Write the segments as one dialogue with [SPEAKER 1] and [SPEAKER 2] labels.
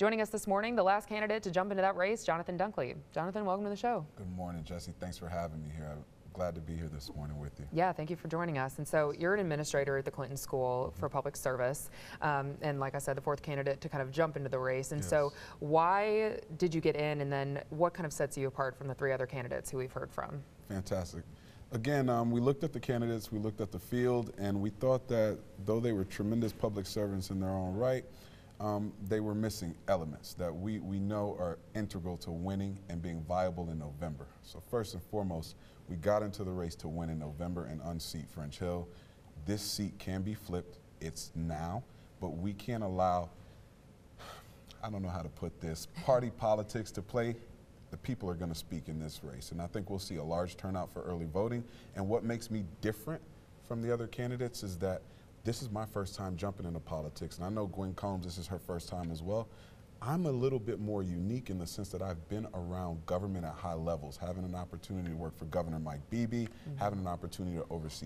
[SPEAKER 1] Joining us this morning, the last candidate to jump into that race, Jonathan Dunkley. Jonathan, welcome to the show.
[SPEAKER 2] Good morning, Jessi. Thanks for having me here. I'm glad to be here this morning with you.
[SPEAKER 1] Yeah, thank you for joining us. And so you're an administrator at the Clinton School for Public Service, and like I said, the fourth candidate to kind of jump into the race. And so why did you get in, and then what kind of sets you apart from the three other candidates who we've heard from?
[SPEAKER 2] Fantastic. Again, we looked at the candidates, we looked at the field, and we thought that though they were tremendous public servants in their own right, they were missing elements that we know are integral to winning and being viable in November. So first and foremost, we got into the race to win in November and unseat French Hill. This seat can be flipped. It's now, but we can't allow, I don't know how to put this, party politics to play. The people are going to speak in this race, and I think we'll see a large turnout for early voting. And what makes me different from the other candidates is that this is my first time jumping into politics, and I know Gwen Combs, this is her first time as well. I'm a little bit more unique in the sense that I've been around government at high levels, having an opportunity to work for Governor Mike Beebe, having an opportunity to oversee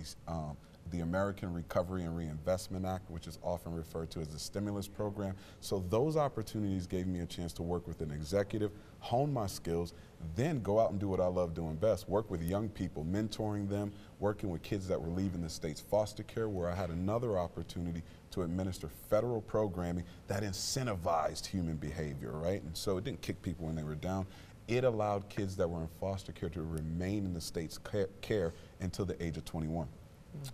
[SPEAKER 2] the American Recovery and Reinvestment Act, which is often referred to as the stimulus program. So those opportunities gave me a chance to work with an executive, hone my skills, then go out and do what I love doing best, work with young people, mentoring them, working with kids that were leaving the state's foster care, where I had another opportunity to administer federal programming that incentivized human behavior, right? And so it didn't kick people when they were down. It allowed kids that were in foster care to remain in the state's care until the age of 21.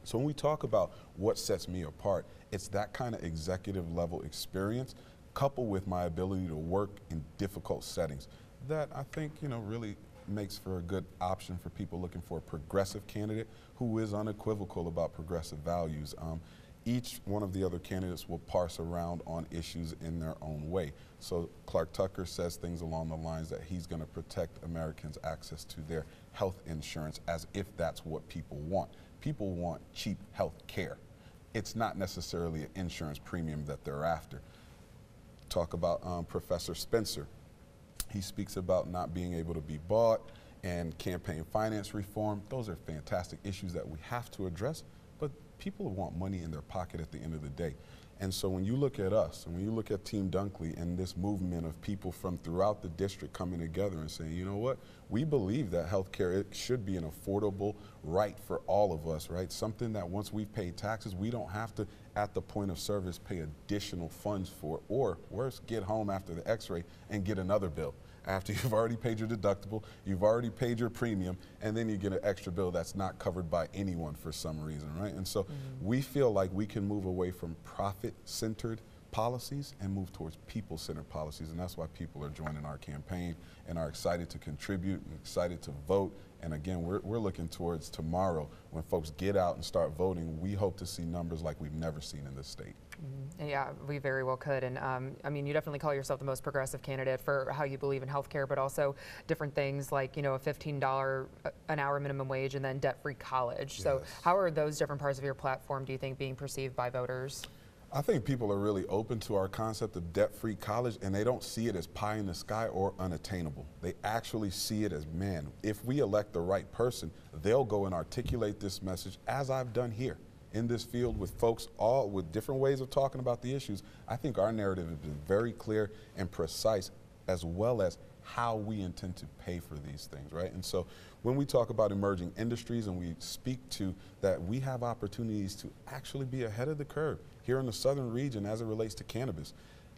[SPEAKER 2] So when we talk about what sets me apart, it's that kind of executive level experience coupled with my ability to work in difficult settings that I think, really makes for a good option for people looking for a progressive candidate who is unequivocal about progressive values. Each one of the other candidates will parse around on issues in their own way. So Clark Tucker says things along the lines that he's going to protect Americans' access to their health insurance as if that's what people want. People want cheap health care. It's not necessarily an insurance premium that they're after. Talk about Professor Spencer. He speaks about not being able to be bought and campaign finance reform. Those are fantastic issues that we have to address, but people want money in their pocket at the end of the day. And so when you look at us, and when you look at Team Dunkley and this movement of people from throughout the district coming together and saying, you know what, we believe that healthcare should be an affordable right for all of us, right? Something that once we've paid taxes, we don't have to, at the point of service, pay additional funds for, or worse, get home after the x-ray and get another bill. After you've already paid your deductible, you've already paid your premium, and then you get an extra bill that's not covered by anyone for some reason, right? And so we feel like we can move away from profit-centered policies and move towards people-centered policies, and that's why people are joining our campaign and are excited to contribute and excited to vote. And again, we're looking towards tomorrow when folks get out and start voting. We hope to see numbers like we've never seen in this state.
[SPEAKER 1] Yeah, we very well could. And I mean, you definitely call yourself the most progressive candidate for how you believe in healthcare, but also different things like, a $15 an hour minimum wage and then debt-free college. Yes. So how are those different parts of your platform, do you think, being perceived by voters?
[SPEAKER 2] I think people are really open to our concept of debt-free college, and they don't see it as pie in the sky or unattainable. They actually see it as, man, if we elect the right person, they'll go and articulate this message, as I've done here in this field with folks all with different ways of talking about the issues. I think our narrative has been very clear and precise, as well as how we intend to pay for these things, right? And so when we talk about emerging industries and we speak to that, we have opportunities to actually be ahead of the curve here in the southern region as it relates to cannabis.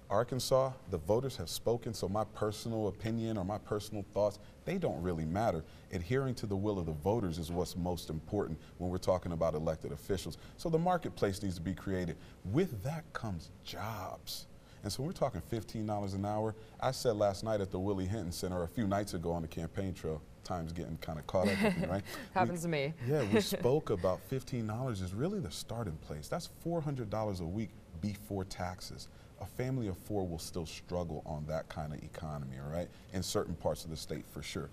[SPEAKER 2] Arkansas, the voters have spoken, so my personal opinion or my personal thoughts, they don't really matter. Adhering to the will of the voters is what's most important when we're talking about elected officials. So the marketplace needs to be created. With that comes jobs. And so we're talking $15 an hour. I said last night at the Willie Hinton Center, a few nights ago on the campaign trail, time's getting kind of caught up with me, right?
[SPEAKER 1] Happens to me.
[SPEAKER 2] Yeah, we spoke about $15 is really the starting place. That's $400 a week before taxes. A family of four will still struggle on that kind of economy, all right? In certain parts of the state, for sure.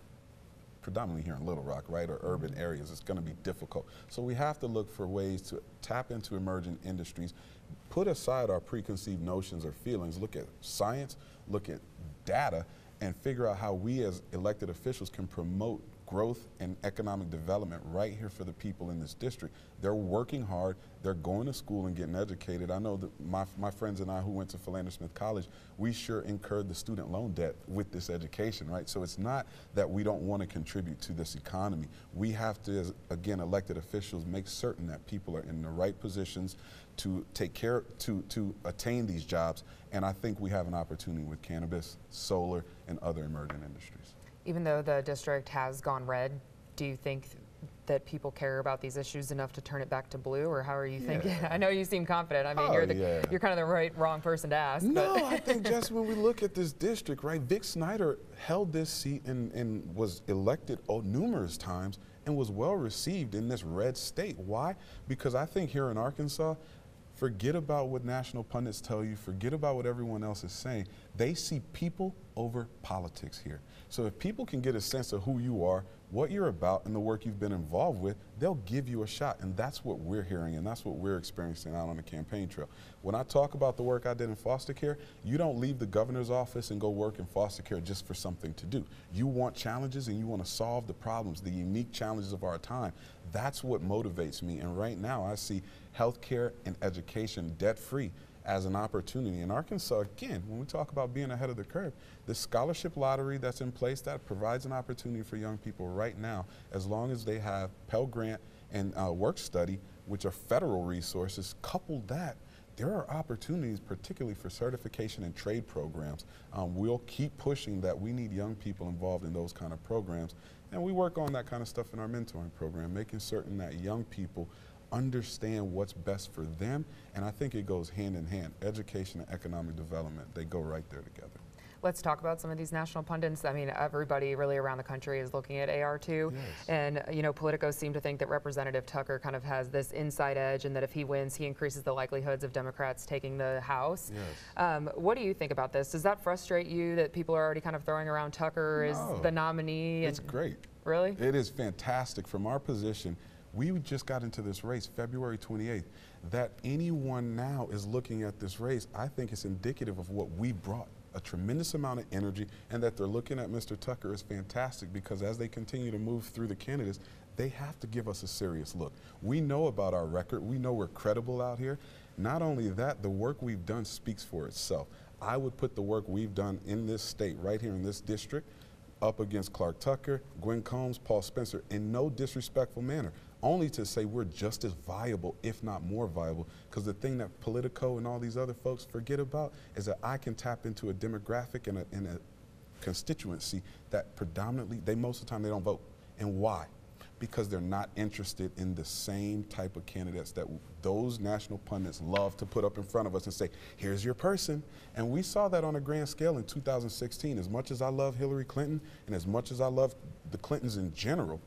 [SPEAKER 2] Predominantly here in Little Rock, right, or urban areas, it's going to be difficult. So we have to look for ways to tap into emerging industries, put aside our preconceived notions or feelings, look at science, look at data, and figure out how we as elected officials can promote growth and economic development right here for the people in this district. They're working hard, they're going to school and getting educated. I know that my friends and I who went to Philander Smith College, we sure incurred the student loan debt with this education, right? So it's not that we don't want to contribute to this economy. We have to, as, again, elected officials, make certain that people are in the right positions to take care, to attain these jobs. And I think we have an opportunity with cannabis, solar, and other emerging industries.
[SPEAKER 1] Even though the district has gone red, do you think that people care about these issues enough to turn it back to blue, or how are you thinking? I know you seem confident. I mean, you're kind of the wrong person to ask.
[SPEAKER 2] No, I think just when we look at this district, right, Vic Snyder held this seat and was elected numerous times and was well received in this red state. Why? Because I think here in Arkansas, forget about what national pundits tell you, forget about what everyone else is saying. They see people over politics here. So if people can get a sense of who you are, what you're about, and the work you've been involved with, they'll give you a shot. And that's what we're hearing, and that's what we're experiencing out on the campaign trail. When I talk about the work I did in foster care, you don't leave the governor's office and go work in foster care just for something to do. You want challenges and you want to solve the problems, the unique challenges of our time. That's what motivates me. And right now I see healthcare and education debt-free as an opportunity. In Arkansas, again, when we talk about being ahead of the curve, the scholarship lottery that's in place, that provides an opportunity for young people right now, as long as they have Pell Grant and work study, which are federal resources. Couple that, there are opportunities, particularly for certification and trade programs. We'll keep pushing that. We need young people involved in those kind of programs. And we work on that kind of stuff in our mentoring program, making certain that young people understand what's best for them. And I think it goes hand in hand. Education and economic development, they go right there together.
[SPEAKER 1] Let's talk about some of these national pundits. I mean, everybody really around the country is looking at AR2.
[SPEAKER 2] Yes.
[SPEAKER 1] And, you know, politicos seem to think that Representative Tucker kind of has this inside edge, and that if he wins, he increases the likelihoods of Democrats taking the House.
[SPEAKER 2] Yes.
[SPEAKER 1] What do you think about this? Does that frustrate you that people are already kind of throwing around Tucker as the nominee?
[SPEAKER 2] It's great.
[SPEAKER 1] Really?
[SPEAKER 2] It is fantastic. From our position, we just got into this race February 28th. That anyone now is looking at this race, I think it's indicative of what we brought. A tremendous amount of energy, and that they're looking at Mr. Tucker is fantastic, because as they continue to move through the candidates, they have to give us a serious look. We know about our record. We know we're credible out here. Not only that, the work we've done speaks for itself. I would put the work we've done in this state, right here in this district, up against Clark Tucker, Gwen Combs, Paul Spencer, in no disrespectful manner. Only to say we're just as viable, if not more viable, because the thing that Politico and all these other folks forget about is that I can tap into a demographic and a constituency that predominantly, most of the time they don't vote. And why? Because they're not interested in the same type of candidates that those national pundits love to put up in front of us and say, here's your person. And we saw that on a grand scale in 2016. As much as I love Hillary Clinton and as much as I love the Clintons in general,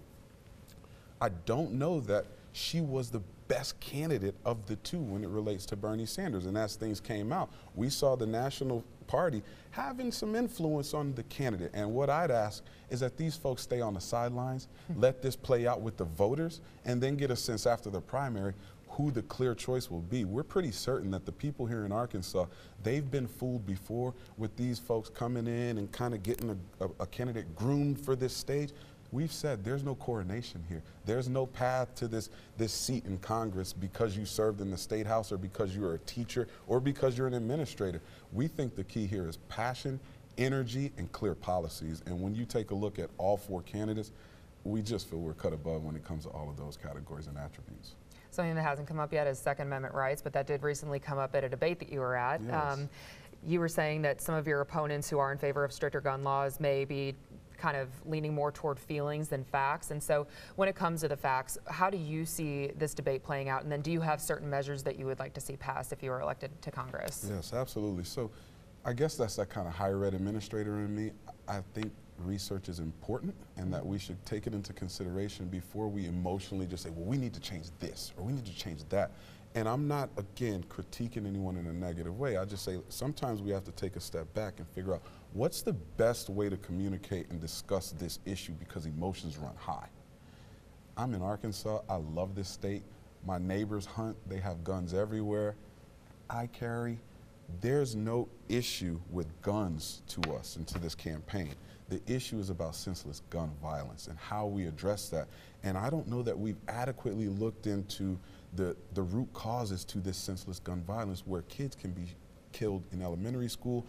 [SPEAKER 2] I don't know that she was the best candidate of the two when it relates to Bernie Sanders. And as things came out, we saw the National Party having some influence on the candidate. And what I'd ask is that these folks stay on the sidelines, let this play out with the voters, and then get a sense after the primary who the clear choice will be. We're pretty certain that the people here in Arkansas, they've been fooled before with these folks coming in and kind of getting a candidate groomed for this stage. We've said there's no coronation here. There's no path to this seat in Congress because you served in the State House, or because you're a teacher, or because you're an administrator. We think the key here is passion, energy, and clear policies. And when you take a look at all four candidates, we just feel we're cut above when it comes to all of those categories and attributes.
[SPEAKER 1] Something that hasn't come up yet is Second Amendment rights, but that did recently come up at a debate that you were at.
[SPEAKER 2] Yes.
[SPEAKER 1] You were saying that some of your opponents who are in favor of stricter gun laws may be kind of leaning more toward feelings than facts. And so when it comes to the facts, how do you see this debate playing out? And then do you have certain measures that you would like to see passed if you were elected to Congress?
[SPEAKER 2] Yes, absolutely. So I guess that's that kind of higher ed administrator in me. I think research is important, and that we should take it into consideration before we emotionally just say, well, we need to change this or we need to change that. And I'm not, again, critiquing anyone in a negative way. I just say sometimes we have to take a step back and figure out what's the best way to communicate and discuss this issue, because emotions run high. I'm in Arkansas. I love this state. My neighbors hunt. They have guns everywhere. I carry. there's no issue with guns to us and to this campaign. The issue is about senseless gun violence and how we address that. And I don't know that we've adequately looked into the root causes to this senseless gun violence, where kids can be killed in elementary school.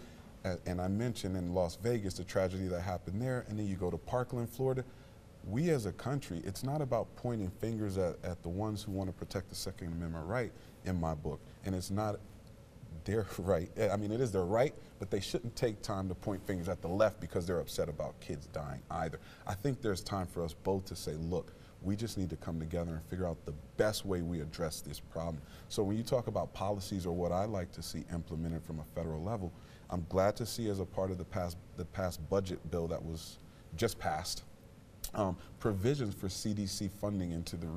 [SPEAKER 2] And I mentioned in Las Vegas the tragedy that happened there, and then you go to Parkland, Florida. We as a country, it's not about pointing fingers at the ones who want to protect the Second Amendment right in my book. And it's not their right. I mean, it is their right, but they shouldn't take time to point fingers at the left because they're upset about kids dying either. I think there's time for us both to say, look, we just need to come together and figure out the best way we address this problem. So when you talk about policies or what I like to see implemented from a federal level, I'm glad to see as a part of the past budget bill that was just passed, provisions for CDC funding into the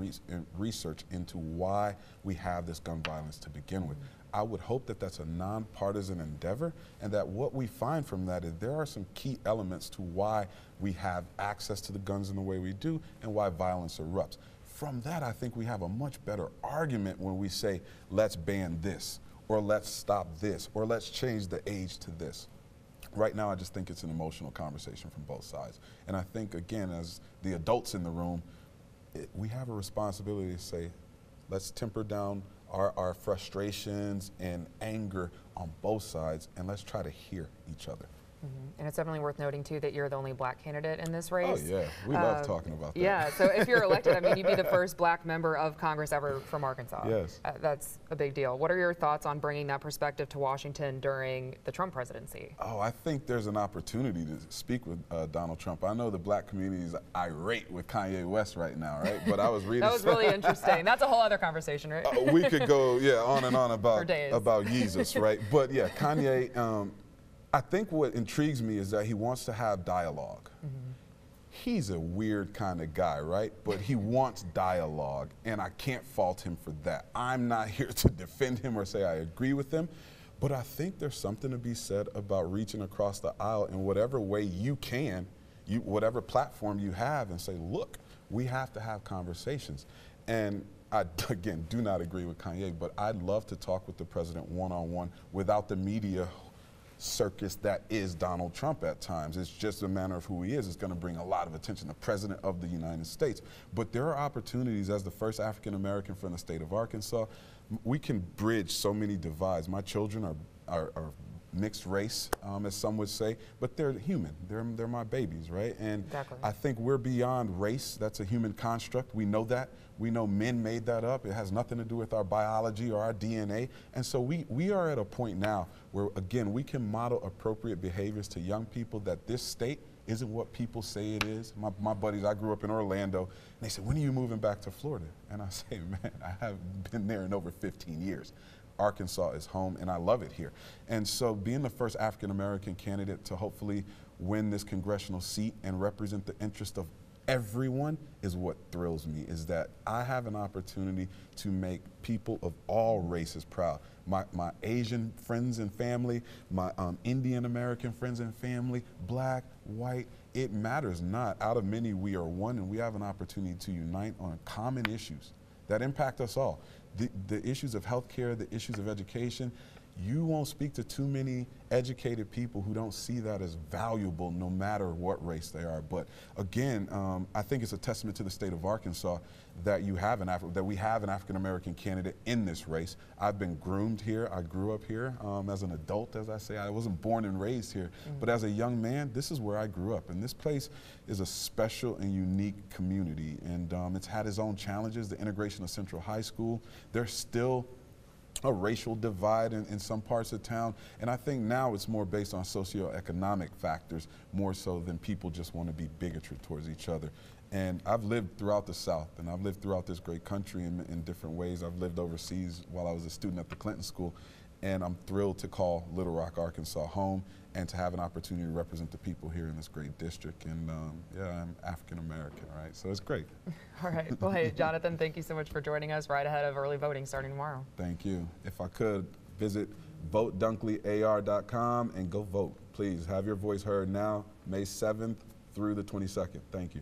[SPEAKER 2] research into why we have this gun violence to begin with. I would hope that that's a nonpartisan endeavor, and that what we find from that is there are some key elements to why we have access to the guns in the way we do and why violence erupts. From that, I think we have a much better argument when we say, let's ban this, or let's stop this, or let's change the age to this. Right now, I just think it's an emotional conversation from both sides. And I think, again, as the adults in the room, we have a responsibility to say, let's temper down our frustrations and anger on both sides, and let's try to hear each other.
[SPEAKER 1] And it's definitely worth noting, too, that you're the only black candidate in this race.
[SPEAKER 2] Oh, yeah. We love talking about that.
[SPEAKER 1] Yeah, so if you're elected, I mean, you'd be the first black member of Congress ever from Arkansas.
[SPEAKER 2] Yes.
[SPEAKER 1] That's a big deal. What are your thoughts on bringing that perspective to Washington during the Trump presidency?
[SPEAKER 2] Oh, I think there's an opportunity to speak with Donald Trump. I know the black community is irate with Kanye West right now, right? But I was reading.
[SPEAKER 1] That was really interesting. That's a whole other conversation, right?
[SPEAKER 2] We could go, yeah, on and on about Jesus, right? But yeah, Kanye. I think what intrigues me is that he wants to have dialogue. He's a weird kind of guy, right? But he wants dialogue, and I can't fault him for that. I'm not here to defend him or say I agree with him, but I think there's something to be said about reaching across the aisle in whatever way you can, whatever platform you have, and say, look, we have to have conversations. And I, again, do not agree with Kanye, but I'd love to talk with the president one-on-one without the media circus that is Donald Trump at times. It's just a matter of who he is. It's going to bring a lot of attention, the President of the United States. But there are opportunities as the first African American from the state of Arkansas. We can bridge so many divides. My children are mixed race, as some would say, but they're human. They're my babies, right? And
[SPEAKER 1] exactly.
[SPEAKER 2] I think we're beyond race. That's a human construct. We know that. We know men made that up. It has nothing to do with our biology or our DNA. And so we are at a point now where, again, we can model appropriate behaviors to young people, that this state isn't what people say it is. My buddies, I grew up in Orlando, and they said, when are you moving back to Florida? And I say, man, I haven't been there in over 15 years. Arkansas is home, and I love it here. And so being the first African-American candidate to hopefully win this congressional seat and represent the interest of everyone is what thrills me, is that I have an opportunity to make people of all races proud. My Asian friends and family, my Indian American friends and family, black, white, it matters not. Out of many, we are one, and we have an opportunity to unite on common issues that impact us all. The issues of healthcare, the issues of education. You won't speak to too many educated people who don't see that as valuable, no matter what race they are. But again, I think it's a testament to the state of Arkansas that we have an African-American candidate in this race. I've been groomed here. I grew up here as an adult, as I say. I wasn't born and raised here, but as a young man, this is where I grew up. And this place is a special and unique community. And it's had its own challenges. The integration of Central High School, there's still a racial divide in some parts of town, and I think now it's more based on socioeconomic factors more so than people just want to be bigotry towards each other. And I've lived throughout the South, and I've lived throughout this great country in different ways. I've lived overseas while I was a student at the Clinton School, and I'm thrilled to call Little Rock, Arkansas home and to have an opportunity to represent the people here in this great district. And yeah, I'm African American, right? So it's great.
[SPEAKER 1] All right. Well, hey, Jonathan, thank you so much for joining us right ahead of early voting starting tomorrow.
[SPEAKER 2] Thank you. If I could, visit votedunkleyar.com and go vote. Please have your voice heard now, May 7th through the 22nd. Thank you.